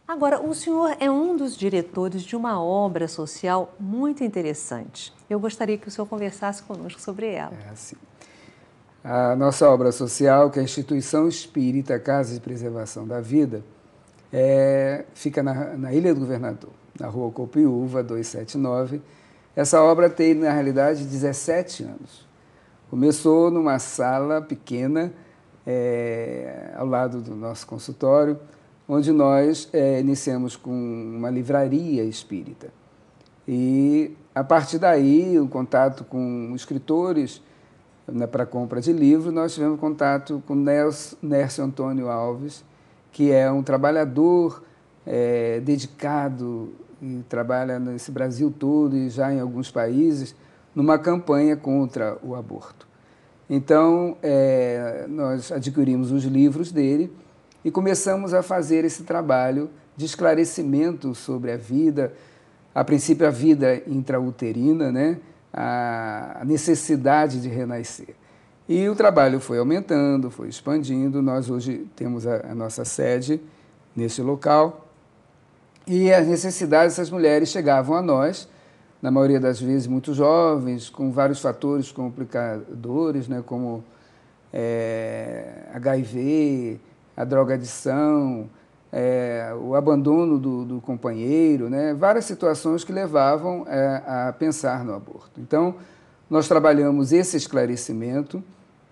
Agora, o senhor é um dos diretores de uma obra social muito interessante. Eu gostaria que o senhor conversasse conosco sobre ela. É assim. A nossa obra social, que é a Instituição Espírita Casa de Preservação da Vida, fica na Ilha do Governador, na Rua Copiúva, 279. Essa obra tem, na realidade, 17 anos. Começou numa sala pequena, ao lado do nosso consultório, onde nós iniciamos com uma livraria espírita. E, a partir daí, o contato com escritores para compra de livros, nós tivemos contato com Nércio Antônio Alves, que é um trabalhador dedicado e trabalha nesse Brasil todo e já em alguns países, numa campanha contra o aborto. Então, nós adquirimos os livros dele e começamos a fazer esse trabalho de esclarecimento sobre a vida, a princípio a vida intrauterina, né? A necessidade de renascer. E o trabalho foi aumentando, foi expandindo. Nós hoje temos a nossa sede nesse local e as necessidades dessas mulheres chegavam a nós, na maioria das vezes muito jovens, com vários fatores complicadores, né, como HIV, a drogadição, o abandono do companheiro, né, várias situações que levavam a pensar no aborto. Então, nós trabalhamos esse esclarecimento,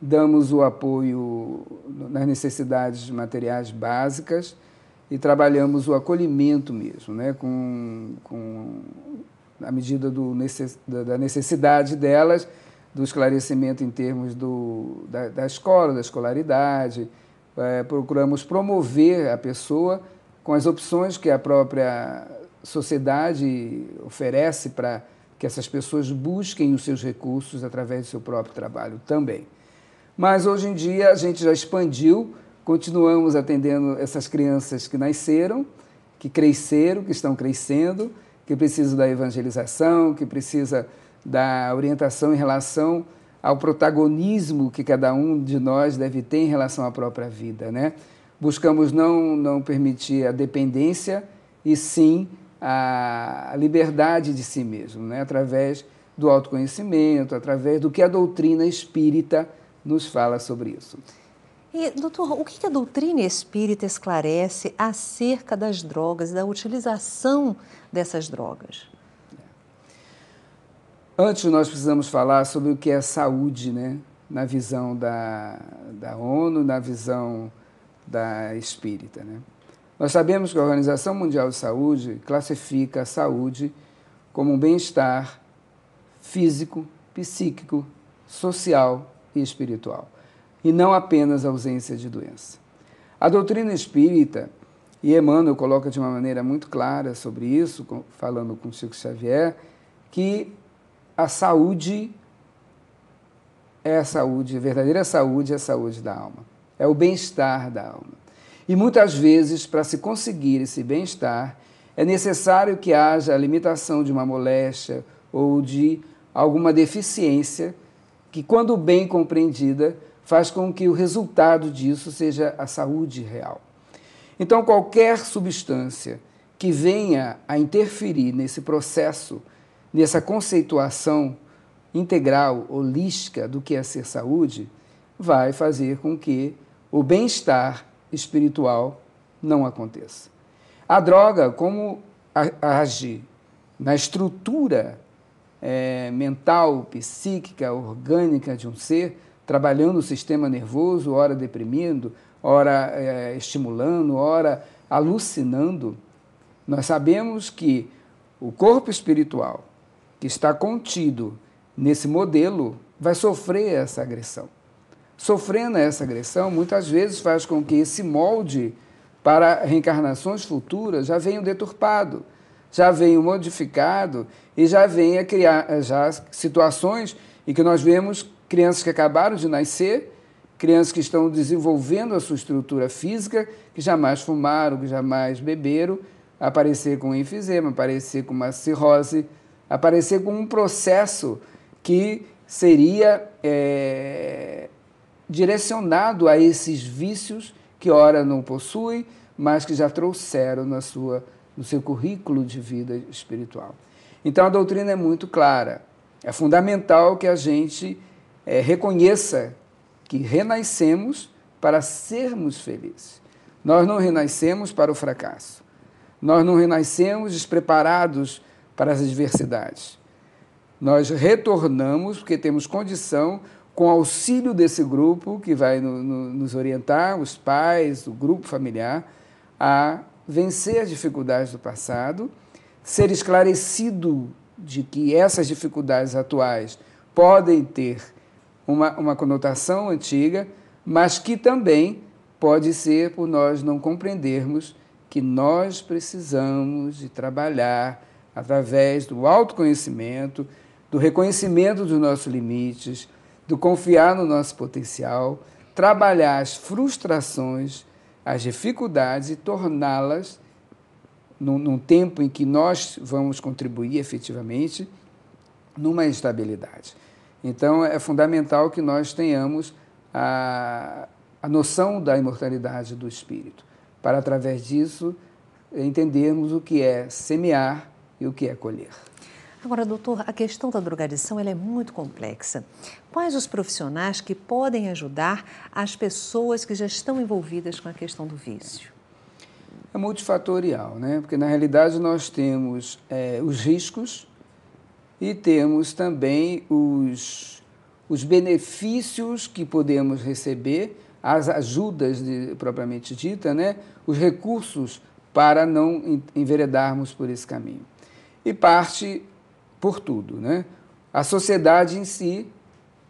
damos o apoio nas necessidades materiais básicas e trabalhamos o acolhimento mesmo, né, à medida da necessidade delas, do esclarecimento em termos da escola, da escolaridade. Procuramos promover a pessoa com as opções que a própria sociedade oferece para que essas pessoas busquem os seus recursos através do seu próprio trabalho também. Mas hoje em dia a gente já expandiu, continuamos atendendo essas crianças que nasceram, que cresceram, que estão crescendo, que precisam da evangelização, que precisam da orientação em relação ao protagonismo que cada um de nós deve ter em relação à própria vida, né? Buscamos não permitir a dependência e sim a liberdade de si mesmo, né? Através do autoconhecimento, através do que a doutrina espírita nos fala sobre isso. E, doutor, o que a doutrina espírita esclarece acerca das drogas e da utilização dessas drogas? Antes, nós precisamos falar sobre o que é saúde, né? Na visão da ONU, na visão da espírita, né? Nós sabemos que a Organização Mundial de Saúde classifica a saúde como um bem-estar físico, psíquico, social e espiritual, e não apenas a ausência de doença. A doutrina espírita, e Emmanuel coloca de uma maneira muito clara sobre isso, falando com Chico Xavier, que a saúde é a saúde, a verdadeira saúde é a saúde da alma, é o bem-estar da alma. E muitas vezes, para se conseguir esse bem-estar, é necessário que haja a limitação de uma moléstia ou de alguma deficiência que, quando bem compreendida, faz com que o resultado disso seja a saúde real. Então, qualquer substância que venha a interferir nesse processo, nessa conceituação integral, holística do que é ser saúde, vai fazer com que o bem-estar espiritual não aconteça. A droga, como age na estrutura mental, psíquica, orgânica de um ser, trabalhando o sistema nervoso, ora deprimindo, ora estimulando, ora alucinando, nós sabemos que o corpo espiritual que está contido nesse modelo vai sofrer essa agressão. Sofrendo essa agressão, muitas vezes faz com que esse molde para reencarnações futuras já venha deturpado, já venha modificado e já venha criar já situações em que nós vemos crianças que acabaram de nascer, crianças que estão desenvolvendo a sua estrutura física, que jamais fumaram, que jamais beberam, aparecer com enfisema, aparecer com uma cirrose, aparecer com um processo que seria direcionado a esses vícios que ora não possui, mas que já trouxeram no seu currículo de vida espiritual. Então, a doutrina é muito clara. É fundamental que a gente reconheça que renascemos para sermos felizes. Nós não renascemos para o fracasso. Nós não renascemos despreparados para as adversidades. Nós retornamos porque temos condição, com auxílio desse grupo que vai nos orientar, os pais, o grupo familiar, a vencer as dificuldades do passado, ser esclarecido de que essas dificuldades atuais podem ter uma conotação antiga, mas que também pode ser por nós não compreendermos que nós precisamos de trabalhar através do autoconhecimento, do reconhecimento dos nossos limites, do confiar no nosso potencial, trabalhar as frustrações, as dificuldades e torná-las, num tempo em que nós vamos contribuir efetivamente, numa estabilidade. Então, é fundamental que nós tenhamos a noção da imortalidade do espírito, para, através disso, entendermos o que é semear e o que é colher. Agora, doutor, a questão da drogadição ela é muito complexa. Quais os profissionais que podem ajudar as pessoas que já estão envolvidas com a questão do vício? É multifatorial, né? Porque, na realidade, nós temos os riscos e temos também os benefícios que podemos receber, as ajudas propriamente dita, né? Os recursos para não enveredarmos por esse caminho. E parte por tudo, né? A sociedade em si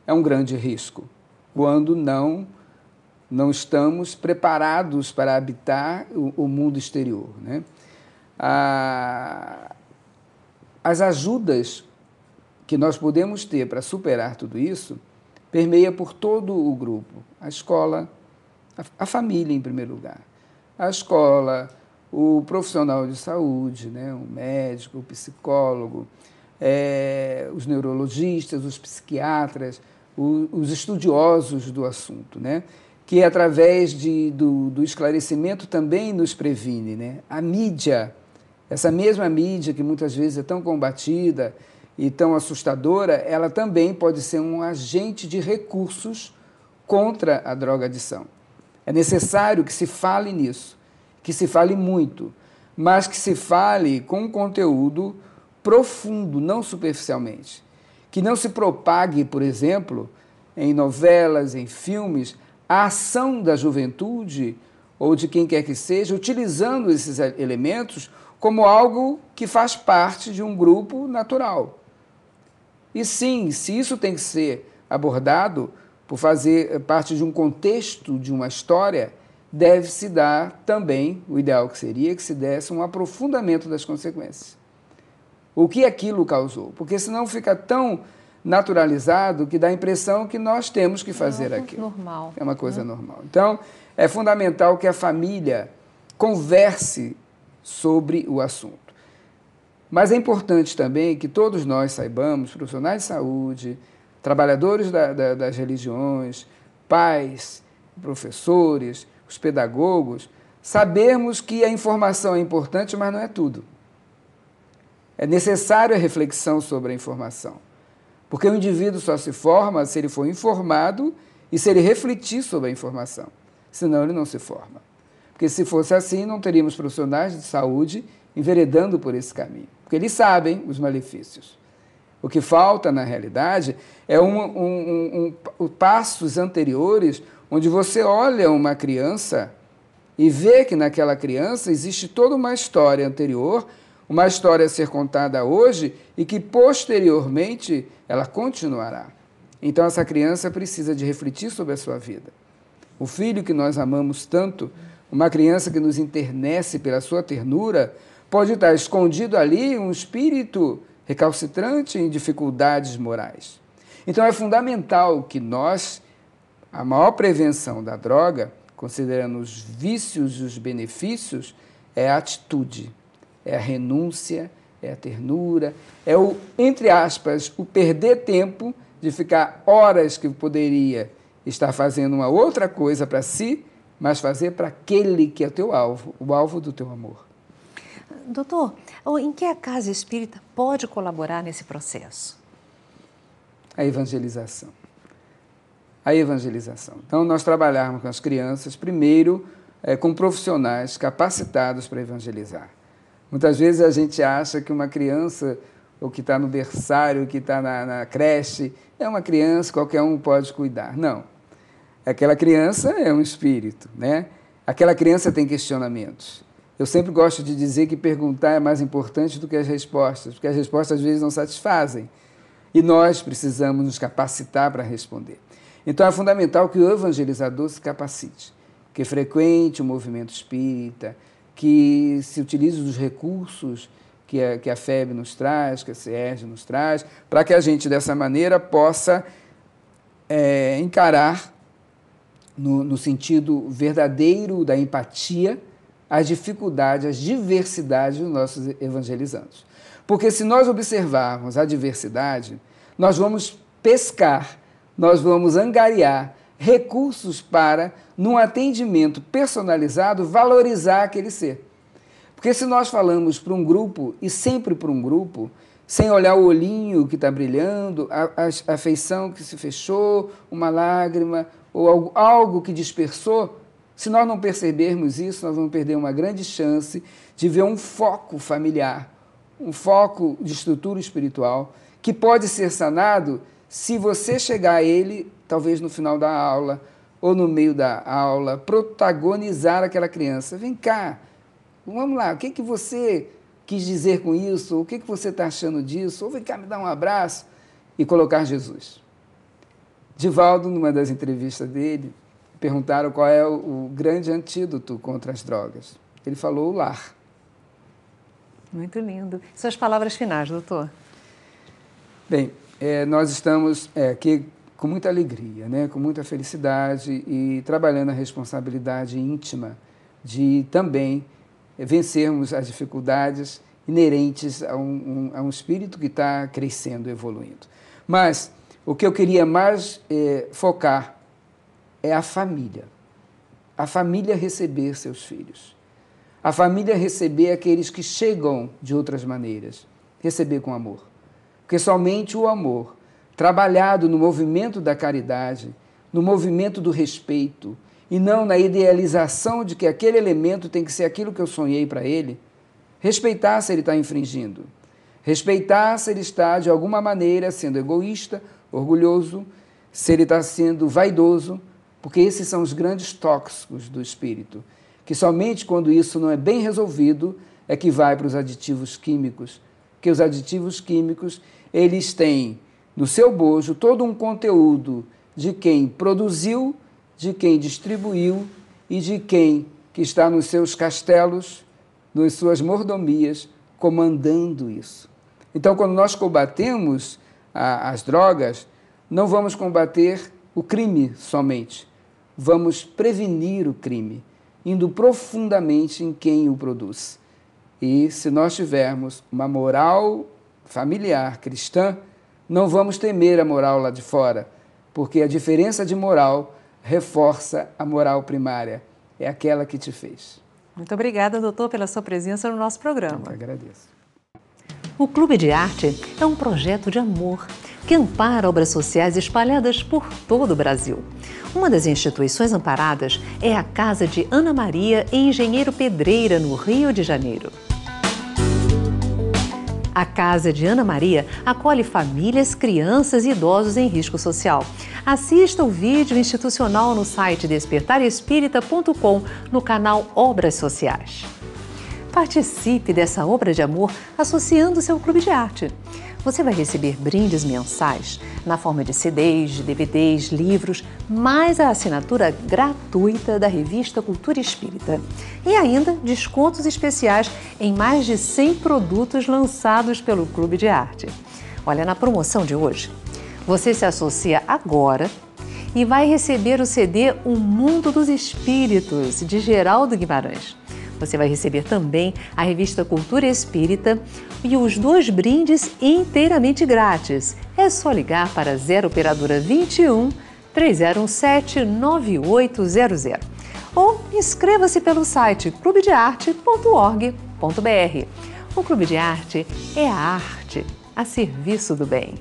é um grande risco, quando não estamos preparados para habitar o mundo exterior, né? As ajudas que nós podemos ter para superar tudo isso permeia por todo o grupo. A escola, a família, em primeiro lugar. A escola, o profissional de saúde, né? O médico, o psicólogo, os neurologistas, os psiquiatras, os estudiosos do assunto, né? Que através do esclarecimento também nos previne, né? A mídia, essa mesma mídia que muitas vezes é tão combatida e tão assustadora, ela também pode ser um agente de recursos contra a drogadição. É necessário que se fale nisso, que se fale muito, mas que se fale com conteúdo profundo, não superficialmente. Que não se propague, por exemplo, em novelas, em filmes, a ação da juventude ou de quem quer que seja, utilizando esses elementos como algo que faz parte de um grupo natural. E sim, se isso tem que ser abordado por fazer parte de um contexto, de uma história, deve-se dar também, o ideal que seria que se desse um aprofundamento das consequências. O que aquilo causou? Porque senão fica tão naturalizado que dá a impressão que nós temos que fazer aquilo. Normal. É uma coisa normal. Então, é fundamental que a família converse sobre o assunto. Mas é importante também que todos nós saibamos, profissionais de saúde, trabalhadores das religiões, pais, professores, os pedagogos, sabermos que a informação é importante, mas não é tudo. É necessário a reflexão sobre a informação. Porque o indivíduo só se forma se ele for informado e se ele refletir sobre a informação. Senão ele não se forma. Porque se fosse assim, não teríamos profissionais de saúde enveredando por esse caminho. Porque eles sabem os malefícios. O que falta, na realidade, é passos anteriores onde você olha uma criança e vê que naquela criança existe toda uma história anterior, uma história a ser contada hoje e que, posteriormente, ela continuará. Então, essa criança precisa de refletir sobre a sua vida. O filho que nós amamos tanto, uma criança que nos enternece pela sua ternura, pode estar escondido ali um espírito recalcitrante em dificuldades morais. Então, é fundamental que nós, a maior prevenção da droga, considerando os vícios e os benefícios, é a atitude, é a renúncia, é a ternura, é o, entre aspas, o perder tempo de ficar horas que poderia estar fazendo uma outra coisa para si, mas fazer para aquele que é teu alvo, o alvo do teu amor. Doutor, em que a Casa Espírita pode colaborar nesse processo? A evangelização. A evangelização. Então, nós trabalharmos com as crianças, primeiro, com profissionais capacitados para evangelizar. Muitas vezes a gente acha que uma criança, ou que está no berçário, que está na creche, é uma criança, qualquer um pode cuidar. Não. Aquela criança é um espírito, né? Aquela criança tem questionamentos. Eu sempre gosto de dizer que perguntar é mais importante do que as respostas, porque as respostas às vezes não satisfazem. E nós precisamos nos capacitar para responder. Então é fundamental que o evangelizador se capacite, que frequente o movimento espírita, que se utilize dos recursos que a FEB nos traz, que a CIERJ nos traz, para que a gente, dessa maneira, possa encarar, no sentido verdadeiro da empatia, as dificuldades, as diversidades dos nossos evangelizandos. Porque se nós observarmos a diversidade, nós vamos pescar, nós vamos angariar recursos para, num atendimento personalizado, valorizar aquele ser. Porque se nós falamos para um grupo, e sempre para um grupo, sem olhar o olhinho que está brilhando, a feição que se fechou, uma lágrima, ou algo que dispersou, se nós não percebermos isso, nós vamos perder uma grande chance de ver um foco familiar, um foco de estrutura espiritual, que pode ser sanado se você chegar a ele, talvez no final da aula, ou no meio da aula, protagonizar aquela criança. Vem cá, vamos lá, o que você quis dizer com isso? O que você está achando disso? Ou vem cá me dar um abraço e colocar Jesus. Divaldo, numa das entrevistas dele, perguntaram qual é o grande antídoto contra as drogas. Ele falou o lar. Muito lindo. Suas palavras finais, doutor. Bem, nós estamos aqui com muita alegria, né? Com muita felicidade e trabalhando a responsabilidade íntima de também vencermos as dificuldades inerentes a um espírito que está crescendo, evoluindo. Mas o que eu queria mais focar é a família. A família receber seus filhos. A família receber aqueles que chegam de outras maneiras. Receber com amor. Porque somente o amor, trabalhado no movimento da caridade, no movimento do respeito, e não na idealização de que aquele elemento tem que ser aquilo que eu sonhei para ele, respeitar se ele está infringindo. Respeitar se ele está, de alguma maneira, sendo egoísta, orgulhoso, se ele está sendo vaidoso, porque esses são os grandes tóxicos do espírito, que somente quando isso não é bem resolvido é que vai para os aditivos químicos, que os aditivos químicos, eles têm no seu bojo todo um conteúdo de quem produziu, de quem distribuiu e de quem que está nos seus castelos, nas suas mordomias, comandando isso. Então, quando nós combatemos as drogas, não vamos combater o crime somente, vamos prevenir o crime, indo profundamente em quem o produz. E se nós tivermos uma moral familiar cristã, não vamos temer a moral lá de fora, porque a diferença de moral reforça a moral primária, é aquela que te fez. Muito obrigada, doutor, pela sua presença no nosso programa. Eu agradeço. O Clube de Arte é um projeto de amor que ampara obras sociais espalhadas por todo o Brasil. Uma das instituições amparadas é a Casa de Ana Maria, em Engenheiro Pedreira, no Rio de Janeiro. A Casa de Ana Maria acolhe famílias, crianças e idosos em risco social. Assista o vídeo institucional no site despertarespírita.com, no canal Obras Sociais. Participe dessa obra de amor associando-se ao Clube de Arte. Você vai receber brindes mensais na forma de CDs, de DVDs, livros, mais a assinatura gratuita da revista Cultura Espírita. E ainda descontos especiais em mais de 100 produtos lançados pelo Clube de Arte. Olha, na promoção de hoje, você se associa agora e vai receber o CD O Mundo dos Espíritos, de Geraldo Guimarães. Você vai receber também a revista Cultura Espírita e os 2 brindes inteiramente grátis. É só ligar para 0 operadora 21 3017 9800 ou inscreva-se pelo site clubedearte.org.br. O Clube de Arte é a arte a serviço do bem.